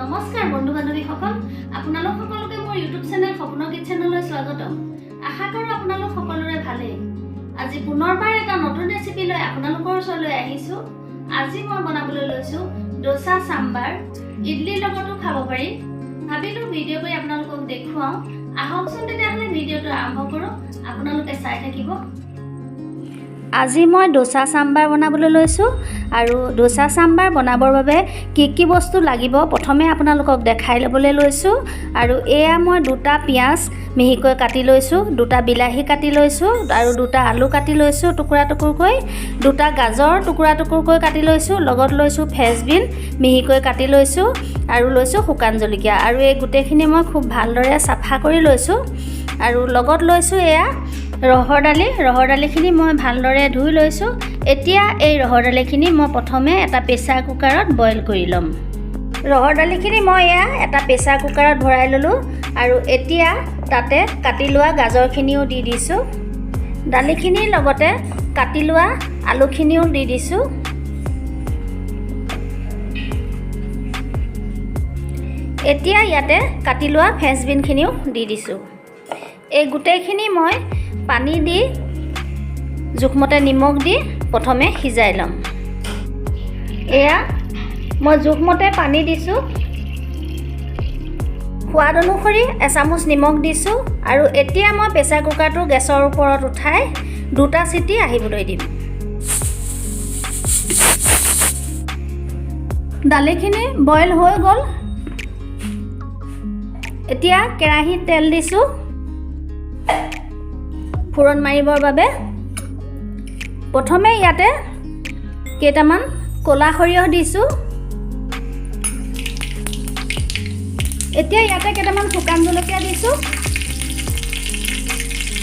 নমস্কাৰ বন্ধু বান্ধৱীসকল, আপোনালোক সকলোকে মোৰ ইউটিউব চেনেল সপোনৰ কিচেনলৈ স্বাগতম। আশা কৰোঁ আপোনালোক সকলোৰে ভালেই। আজি পুনৰবাৰ এটা নতুন ৰেচিপি লৈ আপোনালোকৰ ওচৰলৈ আহিছোঁ। আজি মই বনাবলৈ লৈছোঁ ডোচা চাম্বাৰ। ইডলিৰ লগতো খাব পাৰি। ভাবিলোঁ ভিডিঅ' কৰি আপোনালোকক দেখুৱাওঁ। আহকচোন তেতিয়াহ'লে ভিডিঅ'টো আৰম্ভ কৰোঁ, আপোনালোকে চাই থাকিব। আজি মই ডোচা চাম্বাৰ বনাবলৈ লৈছোঁ আৰু ডোচা চাম্বাৰ বনাবৰ বাবে কি বস্তু লাগিব প্ৰথমে আপোনালোকক দেখাই ল'বলৈ লৈছোঁ। আৰু এয়া মই দুটা পিঁয়াজ মিহিকৈ কাটি লৈছোঁ, দুটা বিলাহী কাটি লৈছোঁ আৰু দুটা আলু কাটি লৈছোঁ টুকুৰা টুকুৰকৈ, দুটা গাজৰ টুকুৰা টুকুৰকৈ কাটি লৈছোঁ, লগত লৈছোঁ ফ্ৰেঞ্চবিন মিহিকৈ কাটি লৈছোঁ আৰু লৈছোঁ শুকান জলকীয়া। আৰু এই গোটেইখিনি মই খুব ভালদৰে চাফা কৰি লৈছোঁ। আৰু লগত লৈছোঁ এয়া ৰহৰ দালিখিনি মই ভালদৰে ধুই লৈছোঁ। এতিয়া এই ৰহৰ দালিখিনি মই প্ৰথমে এটা প্ৰেছাৰ কুকাৰত বইল কৰি ল'ম। ৰহৰ দালিখিনি মই এয়া এটা প্ৰেছাৰ কুকাৰত ভৰাই ল'লোঁ আৰু এতিয়া তাতে কাটি লোৱা গাজৰখিনিও দি দিছোঁ। দালিখিনিৰ লগতে কাটি লোৱা আলুখিনিও দি দিছোঁ। এতিয়া ইয়াতে কাটি লোৱা ফ্ৰেঞ্চবিনখিনিও দি দিছোঁ। এই গোটেইখিনি মই পানী দি জোখমতে নিমখ দি প্ৰথমে সিজাই ল'ম। এয়া মই জোখমতে পানী দিছোঁ, সোৱাদ অনুসৰি এচামুচ নিমখ দিছোঁ আৰু এতিয়া মই প্ৰেছাৰ কুকাৰটো গেছৰ ওপৰত উঠাই দুটা চিটি আহিবলৈ দিম। দালিখিনি বইল হৈ গ'ল। এতিয়া কেৰাহীত তেল দিছোঁ ফোৰণ মাৰিবৰ বাবে। প্ৰথমে ইয়াতে কেইটামান ক'লা সৰিয়হ দিছোঁ। এতিয়া ইয়াতে কেইটামান শুকান জলকীয়া দিছোঁ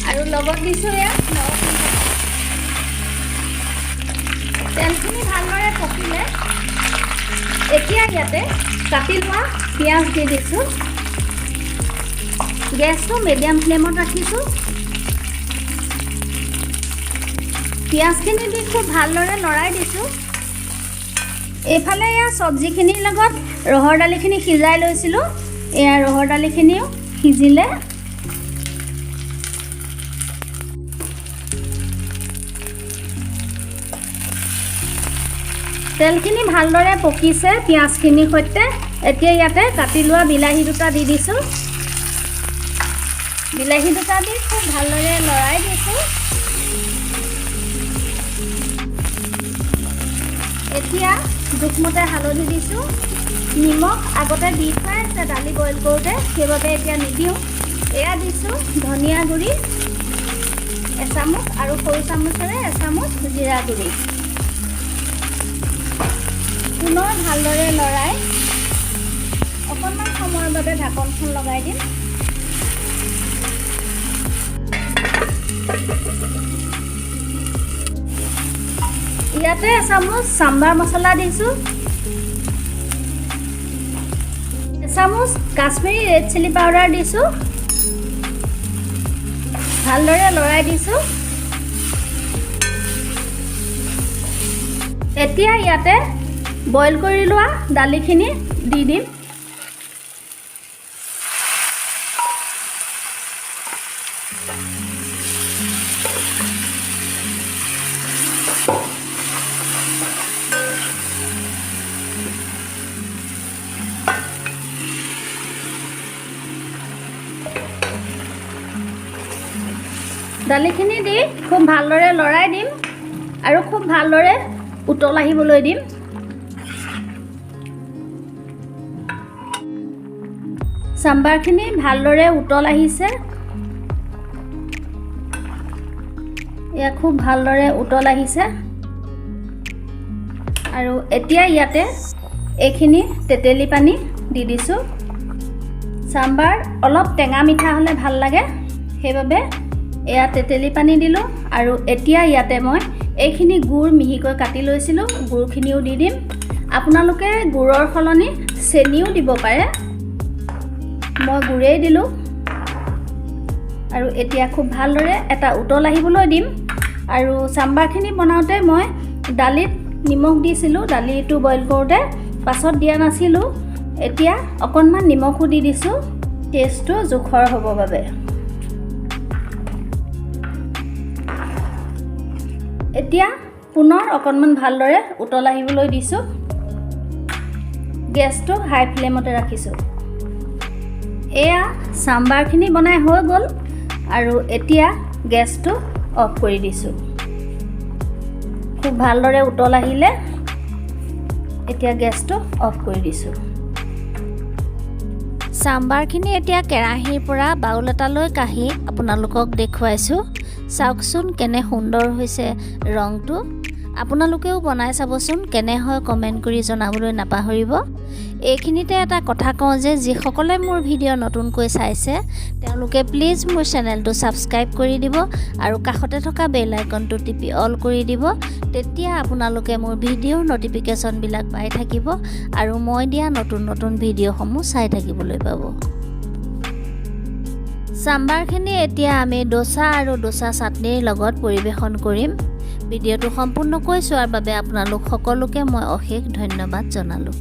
আৰু লগত দিছোঁ এয়া নৰসিংহ। তেলখিনি ভালদৰে পকিলে এতিয়া ইয়াতে কাটি লোৱা পিঁয়াজ দি দিছোঁ। গেছটো মিডিয়াম ফ্লেমত ৰাখিছোঁ। পিঁয়াজখিনি দি খুব ভালদৰে লৰাই দিছোঁ। এইফালে এয়া চব্জিখিনিৰ লগত ৰহৰ দালিখিনি সিজাই লৈছিলোঁ। এয়া ৰহৰ দালিখিনিও সিজিলে। তেলখিনি ভালদৰে পকিছে পিঁয়াজখিনিৰ সৈতে। এতিয়া ইয়াতে কাটি লোৱা বিলাহী দুটা দি দিছোঁ। বিলাহী দুটা দি খুব ভালদৰে লৰাই দিছোঁ। এতিয়া জোখমতে হালধি দিছোঁ। নিমখ আগতে দি থোৱা আছে দালি বইল কৰোঁতে, সেইবাবে এতিয়া নিদিওঁ। এয়া দিছোঁ ধনিয়া গুড়ি এচামুচ আৰু সৰু চামুচেৰে এচামুচ জিৰা গুড়ি। পুনৰ ভালদৰে লৰাই অকণমান সময়ৰ বাবে ঢাকনখন লগাই দিম। ইয়াতে এচামুচ চাম্বাৰ মছলা দিছোঁ, এচামুচ কাশ্মীৰী ৰেড চিলি পাউডাৰ দিছোঁ। ভালদৰে লৰাই দিছোঁ। এতিয়া ইয়াতে বইল কৰি লোৱা দালিখিনি দি দিম। দালিখিনি দি খুব ভালদৰে লৰাই দিম আৰু খুব ভালদৰে উতল আহিবলৈ দিম। চাম্বাৰখিনি ভালদৰে উতল আহিছে। এয়া খুব ভালদৰে উতল আহিছে। আৰু এতিয়া ইয়াতে এইখিনি তেতেলী পানী দি দিছোঁ। চাম্বাৰ অলপ টেঙা মিঠা হ'লে ভাল লাগে, সেইবাবে এয়া তেতেলী পানী দিলোঁ। আৰু এতিয়া ইয়াতে মই এইখিনি গুড় মিহিকৈ কাটি লৈছিলোঁ, গুড়খিনিও দি দিম। আপোনালোকে গুড়ৰ সলনি চেনিও দিব পাৰে, মই গুড়েই দিলোঁ। আৰু এতিয়া খুব ভালদৰে এটা উতল আহিবলৈ দিম। আৰু চাম্বাৰখিনি বনাওঁতে মই দালিত নিমখ দিছিলোঁ, দালিটো বইল কৰোঁতে পাছত দিয়া নাছিলোঁ। এতিয়া অকণমান নিমখো দি দিছোঁ টেষ্টটো জোখৰ হ'ব বাবে। এতিয়া পুনৰ অকণমান ভালদৰে উতল আহিবলৈ দিছোঁ। গেছটো হাই ফ্লেমতে ৰাখিছোঁ। এয়া চাম্বাৰখিনি বনাই হৈ গ'ল আৰু এতিয়া গেছটো অফ কৰি দিছোঁ। খুব ভালদৰে উতল আহিলে এতিয়া গেছটো অফ কৰি দিছোঁ। চাম্বাৰখিনি এতিয়া কেৰাহীৰ পৰা বাউল এটালৈ কাঢ়ি আপোনালোকক দেখুৱাইছোঁ। চাওকচোন কেনে সুন্দৰ হৈছে ৰংটো। আপোনালোকেও বনাই চাবচোন, কেনে হয় কমেণ্ট কৰি জনাবলৈ নাপাহৰিব। এইখিনিতে এটা কথা কওঁ যে যিসকলে মোৰ ভিডিঅ' নতুনকৈ চাইছে তেওঁলোকে প্লিজ মোৰ চেনেলটো ছাবস্ক্ৰাইব কৰি দিব আৰু কাষতে থকা বেল আইকনটো টিপি অল কৰি দিব। তেতিয়া আপোনালোকে মোৰ ভিডিঅ'ৰ ন'টিফিকেশ্যনবিলাক পাই থাকিব আৰু মই দিয়া নতুন নতুন ভিডিঅ'সমূহ চাই থাকিবলৈ পাব। চাম্বাৰখিনি এতিয়া আমি ডোচা আৰু ডোচা চাটনিৰ লগত পৰিৱেশন কৰিম। ভিডিঅ'টো সম্পূৰ্ণকৈ চোৱাৰ বাবে আপোনালোক সকলোকে মই অশেষ ধন্যবাদ জনালোঁ।